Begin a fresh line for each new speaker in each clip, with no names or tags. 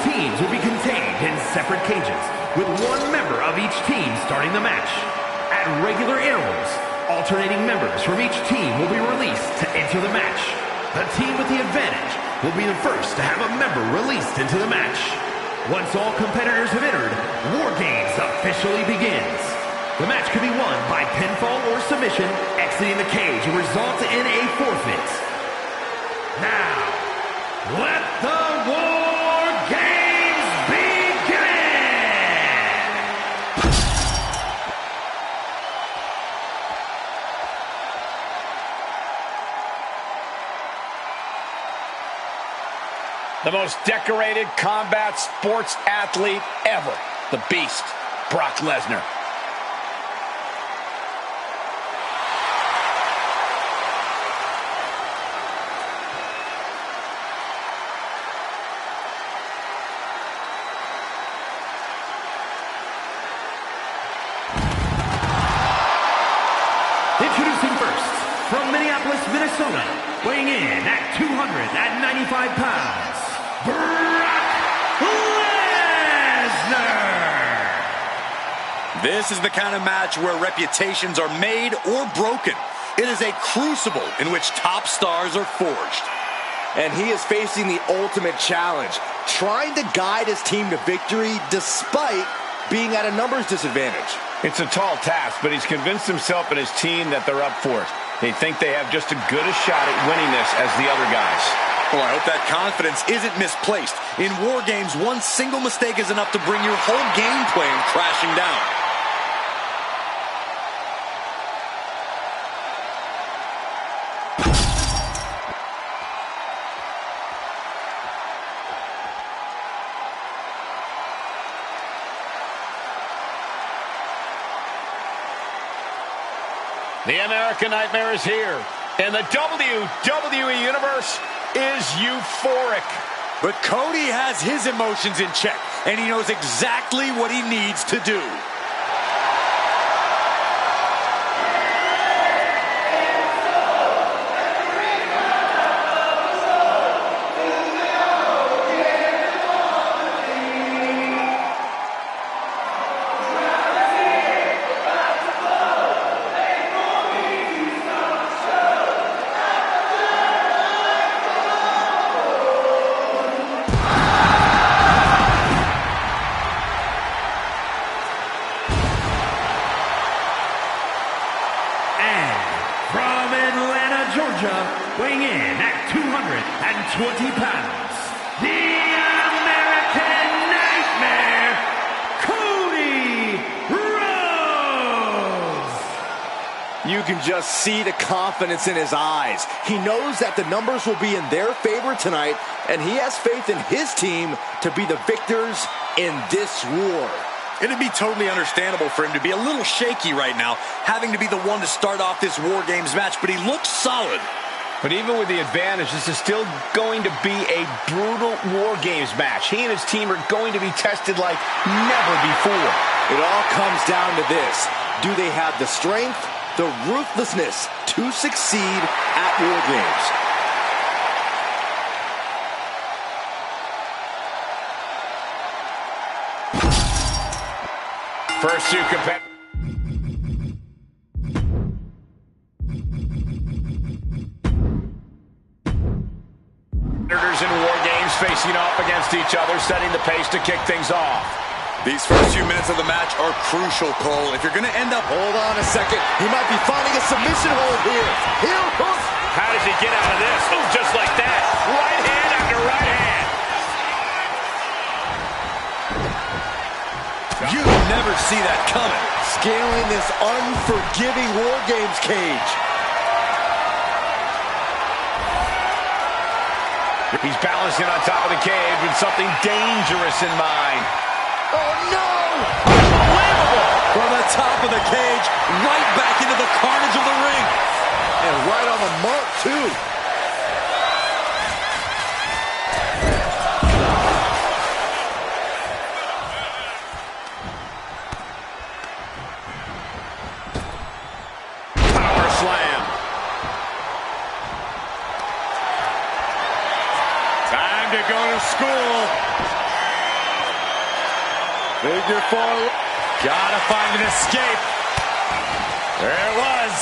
teams will be contained in separate cages, with one member of each team starting the match. At regular intervals, alternating members from each team will be released to enter the match. The team with the advantage will be the first to have a member released into the match. Once all competitors have entered, War Games officially begins. The match can be won by pinfall or submission. Exiting the cage will result in a forfeit. Now, let the War Games begin!
The most decorated combat sports athlete ever. The Beast, Brock Lesnar.
Introducing first, from Minneapolis, Minnesota, weighing in at 295 pounds, Brock Lesnar!
This is the kind of match where reputations are made or broken. It is a crucible in which top stars are forged.
And he is facing the ultimate challenge, trying to guide his team to victory despite being at a numbers disadvantage.
It's a tall task, but he's convinced himself and his team that they're up for it. They think they have just as good a shot at winning this as the other guys.
Well, I hope that confidence isn't misplaced. In War Games, one single mistake is enough to bring your whole game plan crashing down.
The American Nightmare is here, and the WWE Universe is euphoric.
But Cody has his emotions in check, and he knows exactly what he needs to do.
Weighing in at 220 pounds, the American Nightmare, Cody Rhodes!
You can just see the confidence in his eyes. He knows that the numbers will be in their favor tonight, and he has faith in his team to be the victors in this war.
It'd be totally understandable for him to be a little shaky right now, having to be the one to start off this War Games match, but he looks solid.
But even with the advantage, this is still going to be a brutal War Games match. He and his team are going to be tested like never before.
It all comes down to this. Do they have the strength, the ruthlessness to succeed at War
Games? First two competitors. In War Games facing off against each other, setting the pace to kick things off.
These first few minutes of the match are crucial, Cole. If you're going to end up...
Hold on a second. He might be finding a submission hold here. Heel hook.
How does he get out of this? Oh, just like that. Right hand after right hand.
You never see that coming.
Scaling this unforgiving War Games cage.
He's balancing on top of the cage with something dangerous in mind.
Oh, no!
Unbelievable! From the top of the cage, right back into the carnage of the ring.
And right on the mark, too.
Power slam.
Time to go to school.
Figure four.
Gotta find an escape. There it was.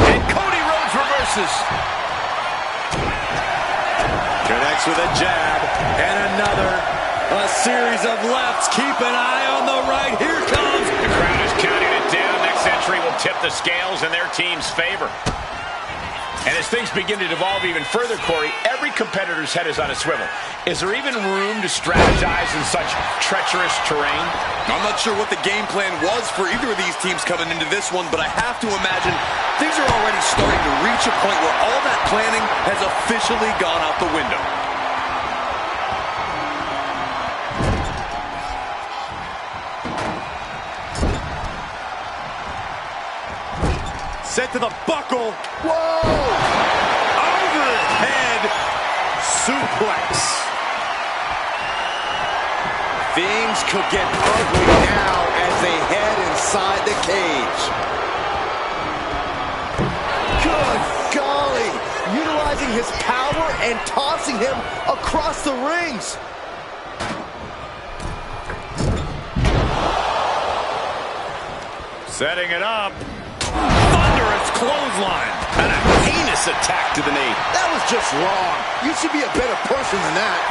And Cody Rhodes reverses. Connects with a jab and another. A series of lefts. Keep an eye on the right. Here comes.
The crowd is counting it down. Next entry will tip the scales in their team's favor. And as things begin to devolve even further, Corey, every competitor's head is on a swivel. Is there even room to strategize in such treacherous terrain?
I'm not sure what the game plan was for either of these teams coming into this one, but I have to imagine things are already starting to reach a point where all that planning has officially gone out the window. Set to the buckle.
Whoa!
Overhead suplex.
Things could get ugly now as they head inside the cage. Good golly! Utilizing his power and tossing him across the rings.
Setting it up. Thunderous clothesline. And a heinous attack to the knee.
That was just wrong. You should be a better person than that.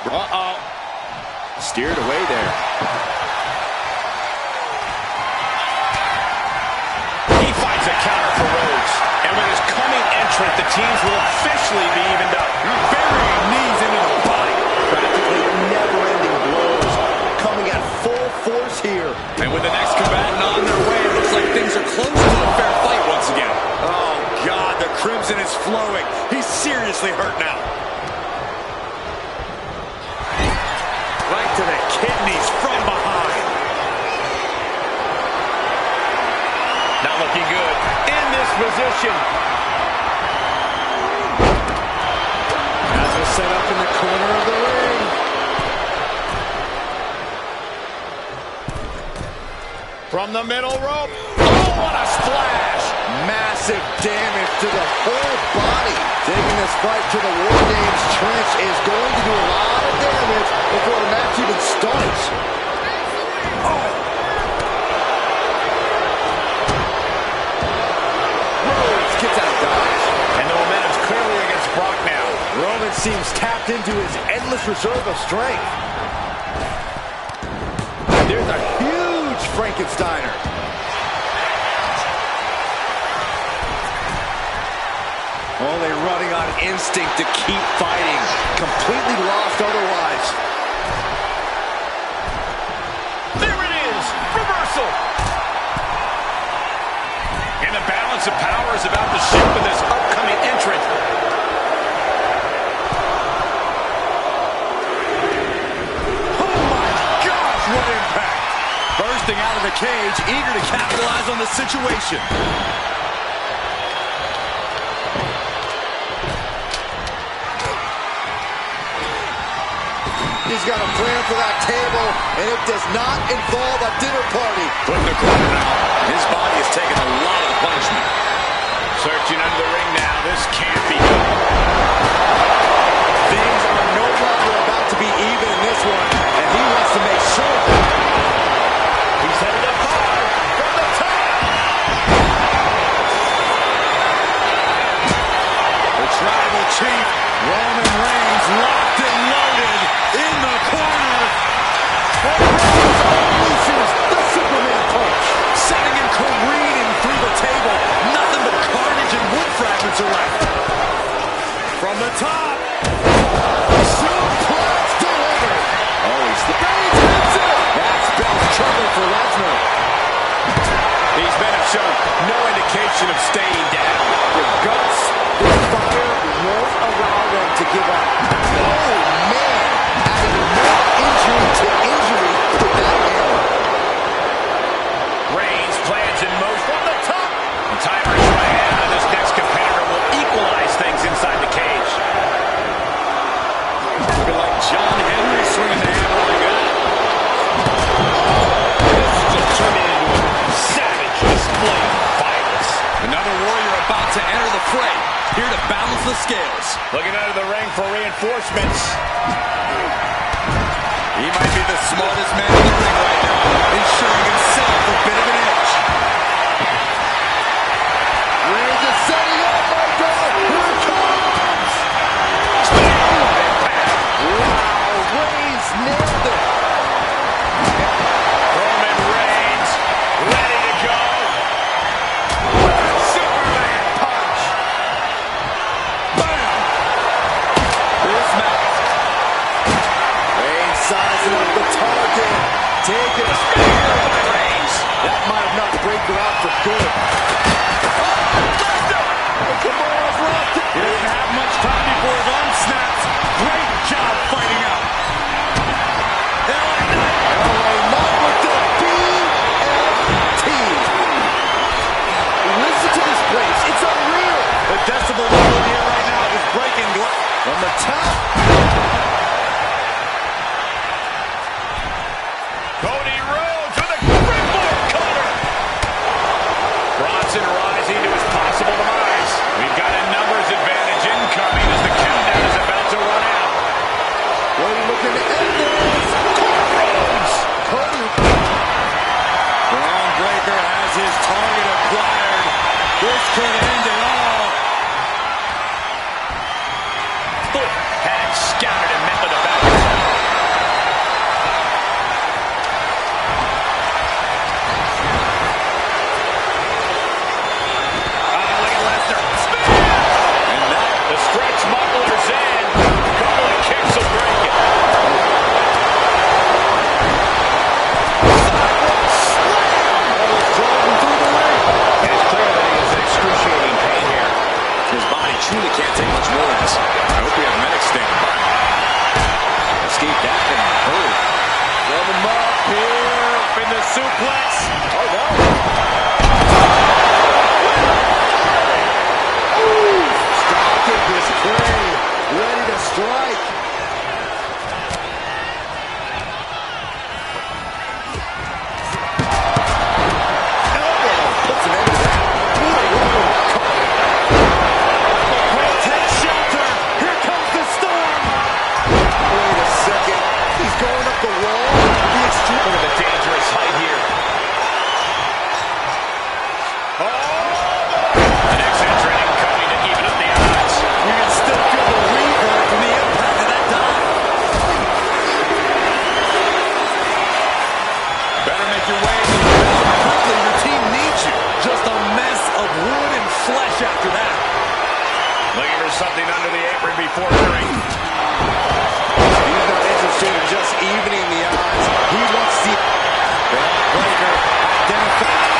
Uh-oh.
Steered away there.
He finds a counter for Rhodes. And with his coming entrant, the teams will officially be evened up.
Burying knees into the body.
Practically never-ending blows coming at full force here.
And with the next combatant on their way, it looks like things are close to a fair fight once again. Oh, God, the crimson is flowing. He's seriously hurt now. Right to the kidneys from behind.
Not looking good. In this position.
As a set up in the corner of the ring.
From the middle rope. Oh, what a splash.
Massive damage to the whole body. Taking this fight to the War Games trench is going to do a lot of damage before the match even starts. Oh. Rhodes gets out of dodge.
And the momentum's clearly against Brock now.
Roman seems tapped into his endless reserve of strength. There's a huge Frankensteiner. Only running on instinct to keep fighting. Completely lost otherwise.
There it is. Reversal. And the balance of power is about to shift with this upcoming entrant.
Oh, my gosh, what impact. Bursting out of the cage, eager to capitalize on the situation.
He's got a plan for that table, and it does not involve a dinner party.
Put in the corner now. His body has taken a lot of punishment.
Searching under the ring now. This can't be good.
Things are no longer about to be even in this one, and he wants to make sure.
He's headed up high from the top.
The tribal chief, Roman Reigns, locked and loaded in the corner.
Unleashes the Superman punch.
Sending him careening through the table. Nothing but carnage and wood fragments are left. From the top.
Suplex delivered. Oh, he's the Reigns hits it. That spells trouble for Lesnar.
These men have shown no indication of staying down.
Their guts, their fire won't allow them to give up. Oh, man. Adding more injury to injury with that hammer.
Reigns plans in motion from the top. The timer is running out, and this next competitor will equalize things inside the cage.
Looking like John Henry swinging the hammer like that.
This is just turning into a savage display of violence.
balance the scales.
Looking under the ring for reinforcements.
He might be the smartest man in the ring right now, ensuring himself a bit of an edge.
Reigns is setting up, my God. Here it comes. Wow, Reigns nailed it.
Roman Reigns ready to go. Superman punch.
Bam! This match.
Reigns sizing up the target. Taking a
Spear by Reigns.
That might have knocked Breakker out for good. Tomorrow's left.
He doesn't have much time before his arm snaps. Great job fighting out. LA Knight.
LA Knight with the BFT. Listen to this place. It's unreal.
The decibel level here right now is breaking glass.
From the top.
Cody Rhodes with a crippling cutter. Bronson rising to his possible demise. We've got a numbers advantage incoming as the countdown is about to run out.
Cody looking to end this.
Rhodes.
Cody.
Braun Breaker has his target acquired. This could end it all.
Had scouted and met with a back attack. Look at Lesnar. Spear! And that, the stretch muffler's in. A couple of kicks will break it.
Sidewalk slam. Almost driving through the ring.
It's clear that he is in excruciating pain here.
His body truly can't take much more of this. I hope we have medics standing by. Escape that in a hurry.
Rub him up here.
Up in the suplex.
Oh, no. Stalking his prey. Ready to strike. Elbow. Puts an end to that.
Take shelter. Here comes the storm.
Wait a second. He's going up the wall. The extreme.
Look at the dangerous height here. The next entrant incoming to even up the odds.
You can still feel the reverb from the impact of that dive. Better make your way to the ground quickly. Your team needs you. Just a mess of wood and flesh after that.
Looking for something under the apron before entering.
He's not interested in just evening the odds. He wants the Breakker identified.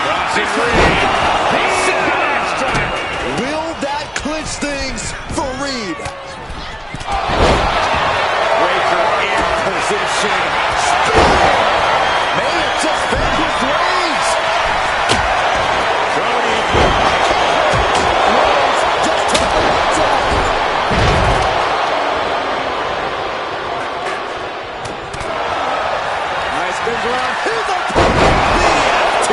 Bronson Reed. He's set an axe driver.
Will that clinch things for Reed? Breakker in position. May have just vanquished Reigns. Cody. Reigns just took the lights off. Nice spins around. Here's a BFT.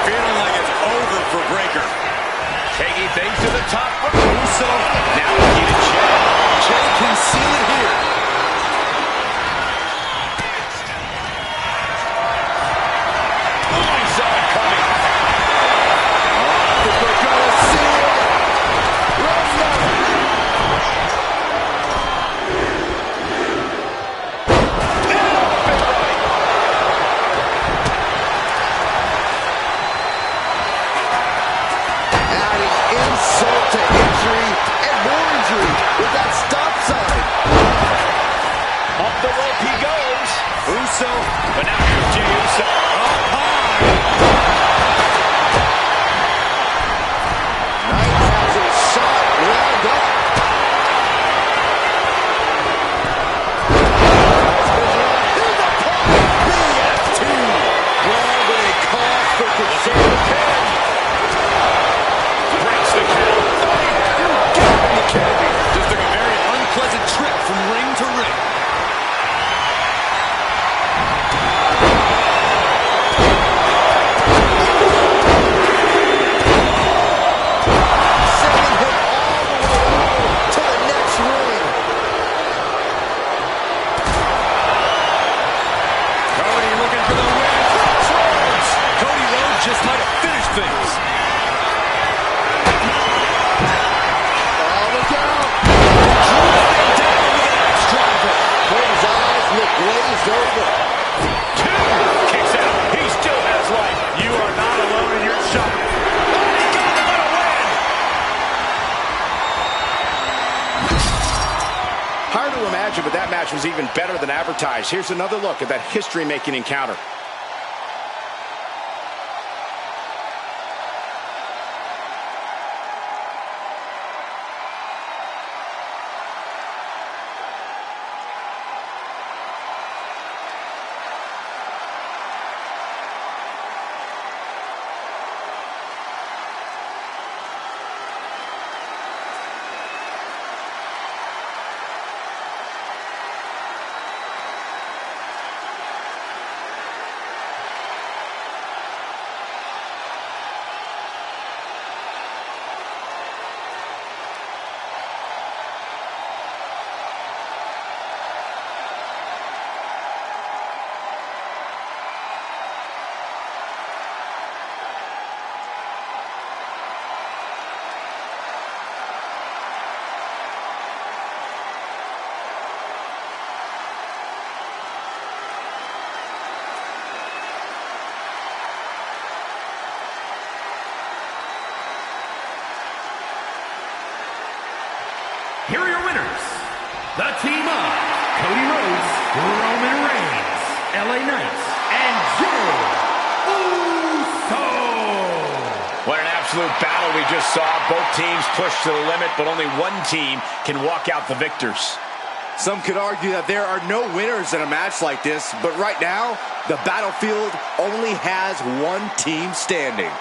Feeling like it's over for Breakker.
Taking things to the top for Uso. Now looking to Jey.
Jey can seal it here.
Oh, he saw it coming.
If we're gonna see it. Lesnar. Adding insult to injury and more injury with that stop sign.
Up the rope he goes. Uso. But now here's Jey Uso. Up high.
Knight has a shot lined up. Here's a pop. BFT. Well, with a cause for concern.
Breaks the count.
Just took a very unpleasant trip from ring to ring. just might have finished things.
Oh, look out. Drive down with an axe driver. His eyes look glazed over.
Two. Kicks out. He still has life. You are not alone in your shot. Hard to imagine, but that match was even better than advertised. Here's another look at that history-making encounter.
Here are your winners, the team of Cody Rhodes, Roman Reigns, LA Knight, and Jey Uso.
What an absolute battle we just saw. Both teams pushed to the limit, but only one team can walk out the victors.
Some could argue that there are no winners in a match like this, but right now, the battlefield only has one team standing.